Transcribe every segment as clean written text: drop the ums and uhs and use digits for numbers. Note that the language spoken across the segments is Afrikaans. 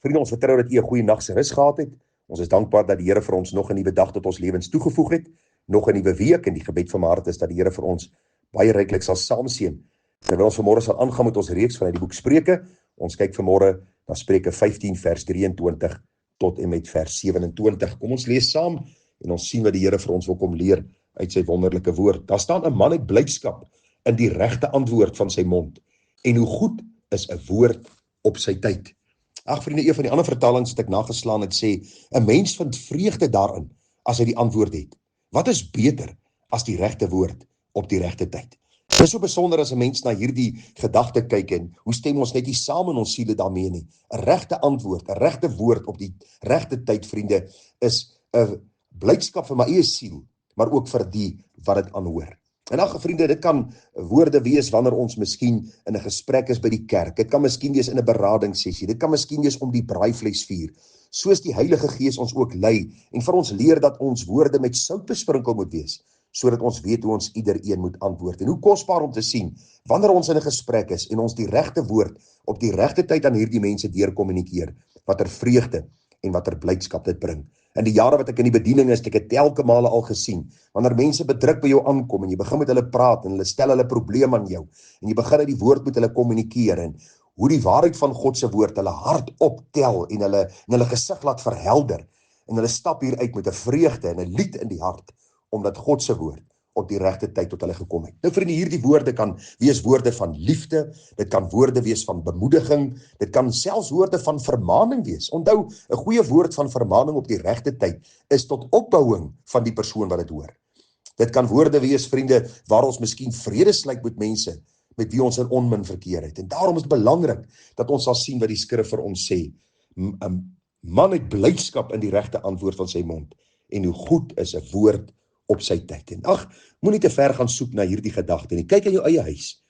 Vriende, ons vertrou dat u 'n goeie nag se rus gehad het. Ons is dankbaar dat die Here vir ons nog 'n nuwe dag tot ons lewens toegevoeg het, nog 'n nuwe week, en die gebed van my hart is dat die Here vir ons baie ryklik sal saamseën. Terwyl ons vanmôre sal aangaan met ons reeks vanuit die boek Spreuke, ons kyk vanmôre na Spreuke 15 vers 23 tot en met vers 27. Kom ons lees saam en ons sien wat die Here vir ons wil kom leer uit sy wonderlike woord. Daar staan 'n man uit blydskap in die regte antwoord van sy mond, en hoe goed is 'n woord op sy tyd. Ag vriende, een van die ander vertalings wat ek nageslaan het sê, 'n mens vind vreugde daarin as hy die antwoord het. Wat is beter as die regte woord op die regte tyd? Dit is so besonder as 'n mens na hierdie gedagte kyk en hoe stem ons net nie saam in ons siele daarmee nie. 'n Regte antwoord, 'n regte woord op die regte tyd, vriende, is 'n blydskap vir my eie siel, maar ook vir die wat dit aanhoor. En ag vriende, dit kan woorde wees wanneer ons miskien in 'n gesprek is by die kerk. Dit kan miskien wees in 'n beradingssessie. Dit kan miskien wees om die braaivleisvuur. Soos die Heilige Gees ons ook lei en vir ons leer dat ons woorde met sout besprinkel moet wees, sodat ons weet hoe ons iedereen moet antwoord. En hoe kosbaar om te sien, wanneer ons in 'n gesprek is en ons die regte woord op die regte tyd aan hierdie mense deurkommunikeer, watter vreugde en watter blydskap dit bring. In die jare wat ek in die bediening is, ek het telke male al gesien, wanneer mense bedruk by jou aankom en jy begin met hulle praat en hulle stel hulle probleem aan jou en jy begin uit die woord met hulle kommunikeer en hoe die waarheid van God se woord hulle hart optel en hulle gesig laat verhelder en hulle stap hier uit met 'n vreugde en 'n lied in die hart, omdat God se woord op die regte tyd tot hulle gekom het. Nou vriende, hierdie woorde kan wees woorde van liefde, dit kan woorde wees van bemoediging, dit kan selfs woorde van vermaning wees. Onthou, 'n goeie woord van vermaning op die regte tyd is tot opbouing van die persoon wat dit hoor. Dit kan woorde wees, vriende, waar ons miskien vrede sluit met mense met wie ons in onmin verkeer het. En daarom is dit belangrik dat ons sal sien wat die skrif vir ons sê. 'n Man het blydskap in die regte antwoord van sy mond, en hoe goed is 'n woord op sy tyd. En ag, moenie te ver gaan soek na hierdie gedagte nie. Kyk in jou eie huis.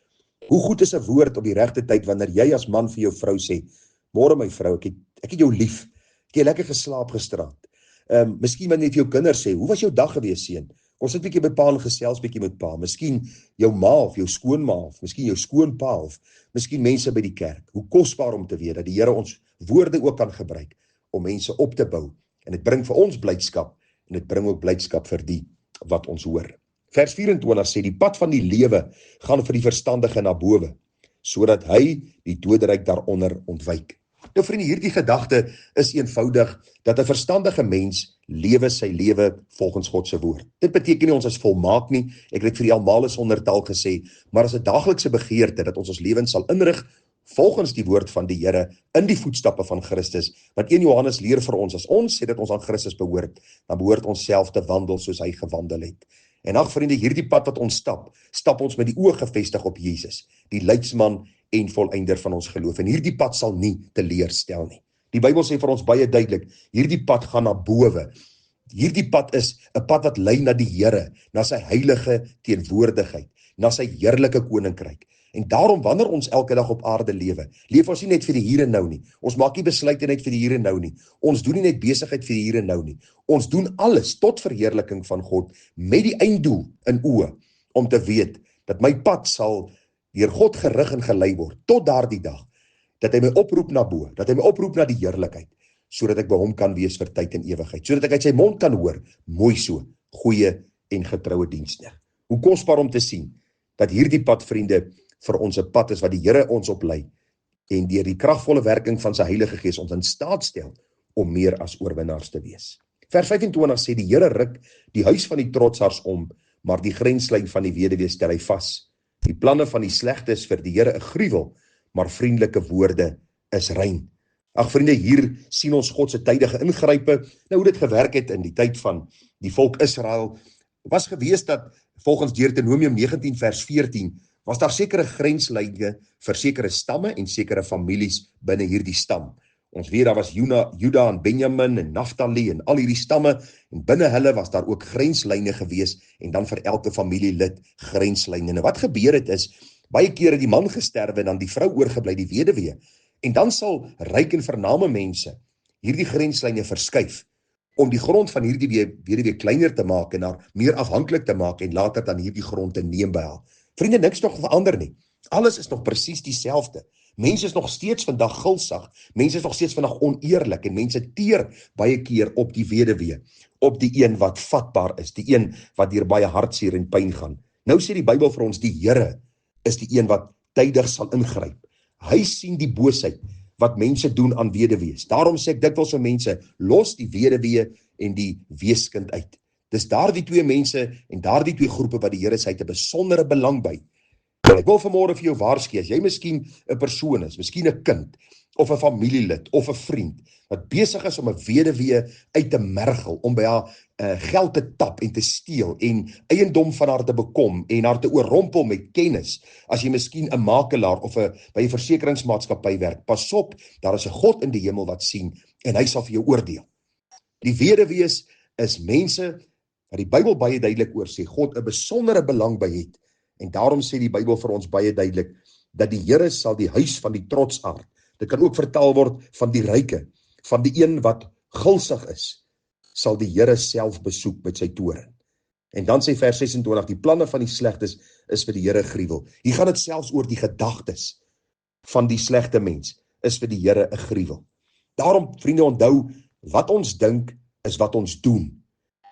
Hoe goed is 'n woord op die regte tyd wanneer jy as man vir jou vrou sê, môre my vrou, ek het jou lief. Ek het lekker geslaap gisteraand. Miskien wanneer jy vir jou kinders sê, hoe was jou dag gewees, seun? Kom sit bietjie by pa en gesels bietjie met pa. Miskien jou ma of jou skoonma of miskien jou skoonpa of miskien mense by die kerk. Hoe kosbaar om te weet dat die Here ons woorde ook kan gebruik om mense op te bou. En dit bring vir ons blydskap en dit bring ook blydskap vir die wat ons hoor. Vers 24 sê, die pad van die lewe gaan vir die verstandige na bowe, sodat hy die doderyk daaronder ontwyk. Nou vriende, hierdie gedagte is eenvoudig dat 'n verstandige mens lewe sy lewe volgens God se woord. Dit beteken nie ons is volmaak nie, ek het vir die almales ondertal gesê, maar as 'n daaglikse begeerte dat ons lewens sal inrig volgens die woord van die Here in die voetstappe van Christus. Want 1 Johannes leer vir ons, as ons sê dat ons aan Christus behoort, dan behoort ons self te wandel soos hy gewandel het. En ag vriende, hierdie pad wat ons stap ons met die oë gefestig op Jesus, die leidsman en volëinder van ons geloof. En hierdie pad sal nie teleurstel nie. Die Bybel sê vir ons baie duidelik, hierdie pad gaan na bowe. Hierdie pad is 'n pad wat lei na die Here, na sy heilige teenwoordigheid, na sy heerlike koninkryk. En daarom, wanneer ons elke dag op aarde leef ons nie net vir die hier en nou nie. Ons maak nie besluite net vir die hier en nou nie. Ons doen nie net besigheid vir die hier en nou nie. Ons doen alles tot verheerliking van God, met die einddoel in oë, om te weet dat my pad sal deur God gerig en gelei word, tot daardie dag, dat hy my oproep na bo, dat hy my oproep na die heerlikheid, sodat ek by hom kan wees vir tyd en ewigheid, sodat ek uit sy mond kan hoor, mooi so, goeie en getroue diensknegt. Hoe kosbaar om te sien, dat hierdie pad, vriende, vir ons 'n pad is wat die Here ons oplei, en deur die kragvolle werking van sy Heilige Gees ons in staat stel, om meer as oorwinnaars te wees. Vers 25 sê, die Here ruk die huis van die trotsaars om, maar die grenslyn van die weduwee stel hy vas. Die planne van die slegtes vir die Here 'n gruwel, maar vriendelike woorde is rein. Ag vriende, hier sien ons God se tydige ingrype. Nou hoe dit gewerk het in die tyd van die volk Israel, was gewees dat volgens Deuteronomium 19 vers 14, was daar sekere grenslyne vir sekere stamme en sekere families binne hierdie stam. Ons weet daar was Juda en Benjamin en Naftali en al hierdie stamme, en binne hulle was daar ook grenslyne gewees, en dan vir elke familielid grenslyne. En wat gebeur het is, baie kere die man gesterwe en dan die vrou oorgebly, die weduwee, en dan sal ryk en vername mense hierdie grenslyne verskuif, om die grond van hierdie weduwee kleiner te maak en haar meer afhanklik te maak, en later dan hierdie grond te neem by haar. Vriende, niks nog verander nie. Alles is nog presies dieselfde. Mense is nog steeds vandag gulsig, mense is nog steeds vandag oneerlik, en mense teer baie keer op die weduwee, op die een wat vatbaar is, die een wat deur baie hartseer en pyn gaan. Nou sê die Bybel vir ons, die Here is die een wat tydig sal ingryp. Hy sien die boosheid wat mense doen aan weduwees. Daarom sê ek dikwels vir mense, los die weduwee en die weeskind uit. Dis daardie twee mense en daardie twee groepe wat die Here sê hy het 'n besondere belang by. En ek wil vanmôre vir jou waarsku, as jy miskien 'n persoon is, miskien 'n kind, of 'n familielid, of 'n vriend, wat besig is om 'n weduwee uit te mergel, om by haar geld te tap en te steel, en eiendom van haar te bekom, en haar te oorrompel met kennis, as jy miskien 'n makelaar of by 'n versekeringsmaatskappy werk, pas op, daar is 'n God in die hemel wat sien, en hy sal vir jou oordeel. Die weduwees is mense wat die Bybel baie duidelik oor sê, God 'n besondere belang by het, en daarom sê die Bybel vir ons baie duidelik, dat die Here sal die huis van die trotsaard, dit kan ook vertaal word van die ryke, van die een wat gulsig is, sal die Here self besoek met sy toorn. En dan sê vers 26, die planne van die slegtes is vir die Here gruwel. Hier gaan dit selfs oor die gedagtes van die slegte mens, is vir die Here 'n gruwel. Daarom, vriende, onthou, wat ons dink, is wat ons doen.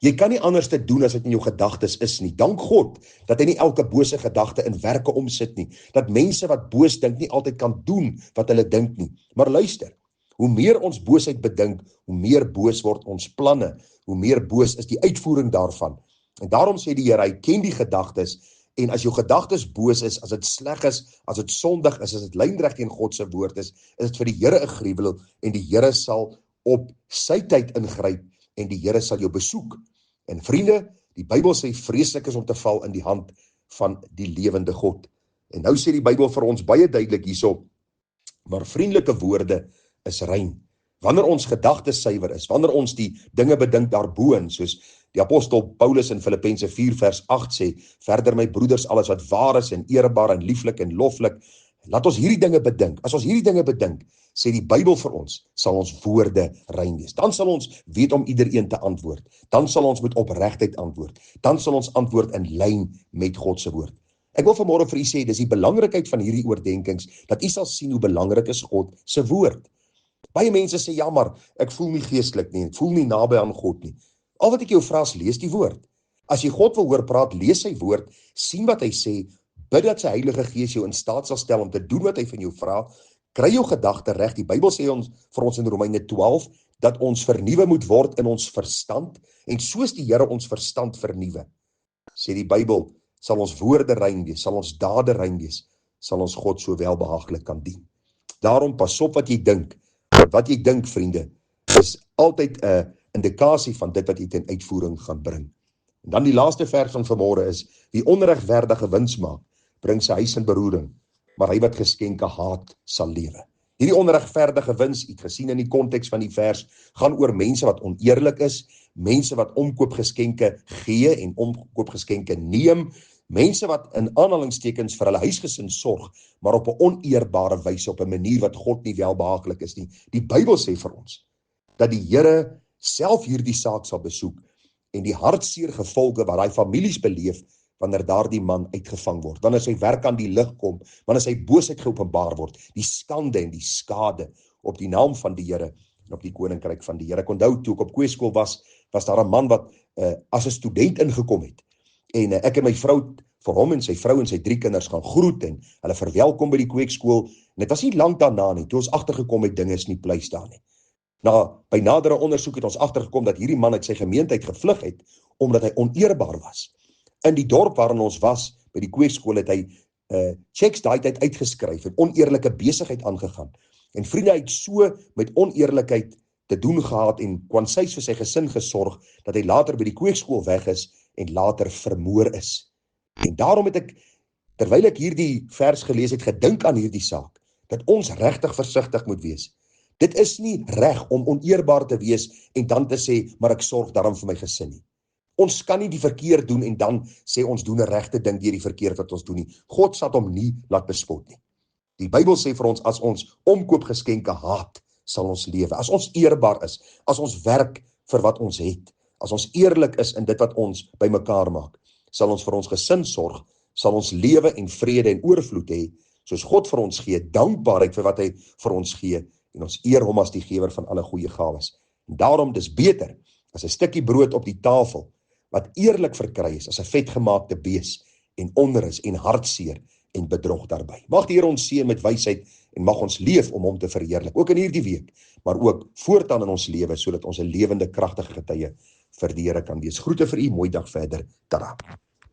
Jy kan nie anders te doen as wat in jou gedagtes is nie. Dank God, dat hy nie elke bose gedagte in werke omsit nie. Dat mense wat boos dink nie altyd kan doen wat hulle dink nie. Maar luister, hoe meer ons boosheid bedink, hoe meer boos word ons planne, hoe meer boos is die uitvoering daarvan. En daarom sê die Here, hy ken die gedagtes, en as jou gedagtes boos is, as dit sleg is, as dit sondig is, as dit lynreg teen God se woord is dit vir die Here 'n gruwel, en die Here sal op sy tyd ingryp, en die Here sal jou besoek. En vriende, die Bybel sê vreeslik is om te val in die hand van die lewende God. En nou sê die Bybel vir ons baie duidelik hierso, maar vriendelike woorde is rein. Wanneer ons gedagtes suiwer is, wanneer ons die dinge bedink daarboon, soos die apostel Paulus in Filippense 4 vers 8 sê, verder my broeders, alles wat waar is en eerbaar en lieflik en loflik, laat ons hierdie dinge bedink. As ons hierdie dinge bedink, sê die Bybel vir ons, sal ons woorde rein wees. Dan sal ons weet om iedereen te antwoord. Dan sal ons met opregtheid antwoord. Dan sal ons antwoord in lyn met God se woord. Ek wil vanmôre vir u sê, dis die belangrikheid van hierdie oordenkings, dat u sal sien hoe belangrik is God se woord. Baie mense sê, ja, maar ek voel nie geestelik nie, ek voel nie naby aan God nie. Al wat ek jou vra is, lees die woord. As jy God wil hoor praat, lees sy woord, sien wat hy sê, bid dat sy Heilige Gees jou in staat sal stel om te doen wat hy van jou vra, kry jou gedagte reg. Die Bybel sê vir ons in Romeine 12, dat ons vernuwe moet word in ons verstand, en soos die Here ons verstand vernuwe, sê die Bybel, sal ons woorde rein wees, sal ons dade rein wees, sal ons God so welbehaaglik kan dien. Daarom pas op wat jy dink. Wat jy dink, vriende, is altyd 'n indikasie van dit wat jy ten uitvoering gaan bring. En dan die laaste vers van vanmôre is, wie onregverdige wins maak, bring sy huis in beroering, maar hy wat geskenke haat, sal lewe. Hierdie onregverdige wins, het gesien in die konteks van die vers, gaan oor mense wat oneerlik is, mense wat omkoopgeskenke gee en omkoopgeskenke neem, mense wat in aanhalingstekens vir hulle huisgesin sorg, maar op 'n oneerbare wyse, op 'n manier wat God nie welbehaaglik is nie. Die Bybel sê vir ons, dat die Here self hierdie saak sal besoek, en die hartseer gevolge wat daai families beleef, wanneer daardie man uitgevang word, wanneer sy werk aan die lig kom, wanneer sy boosheid geopenbaar word, die skande en die skade op die naam van die Here en op die koninkryk van die Here. Ek onthou toe ek op kweekskool was daar 'n man wat as 'n student ingekom het, en ek en my vrou vir hom en sy vrou en sy 3 kinders gaan groet en hulle verwelkom by die kweekskool, en dit was nie lank daarna nie, toe ons agtergekom het, dinge is nie pleis daar nie. By nadere ondersoek het ons agtergekom dat hierdie man uit sy gemeenskap gevlug het, omdat hy oneerbaar was. In die dorp waarin ons was, by die kweekskool, het hy checks daai tyd uitgeskryf en oneerlike besigheid aangegaan. En vriende, hy het so met oneerlikheid te doen gehad en kwansies vir sy gesin gesorg, dat hy later by die kweekskool weg is en later vermoor is. En daarom het ek, terwyl ek hierdie vers gelees het, gedink aan hierdie saak, dat ons regtig versigtig moet wees. Dit is nie reg om oneerbaar te wees en dan te sê, maar ek sorg daarom vir my gesin nie. Ons kan nie die verkeerd doen en dan sê ons doen 'n regte ding deur die verkeerd wat ons doen nie. God sal hom nie laat bespot nie. Die Bybel sê vir ons, as ons omkoopgeskenke haat, sal ons lewe. As ons eerbaar is, as ons werk vir wat ons het, as ons eerlik is in dit wat ons bymekaar maak, sal ons vir ons gesin sorg, sal ons lewe en vrede en oorvloed hê, soos God vir ons gee, dankbaarheid vir wat hy vir ons gee, en ons eer hom as die gewer van alle goeie gawes. En daarom, dis beter as 'n stukkie brood op die tafel, wat eerlik verkry is, as 'n vetgemaakte bees, en onrus en hartseer en bedrog daarby. Mag die Here ons seën met wysheid en mag ons leef om hom te verheerlik, ook in hierdie week, maar ook voortaan in ons lewe, sodat ons 'n lewende, kragtige getuie vir die Here kan wees. Groete vir u, mooi dag verder. Tada.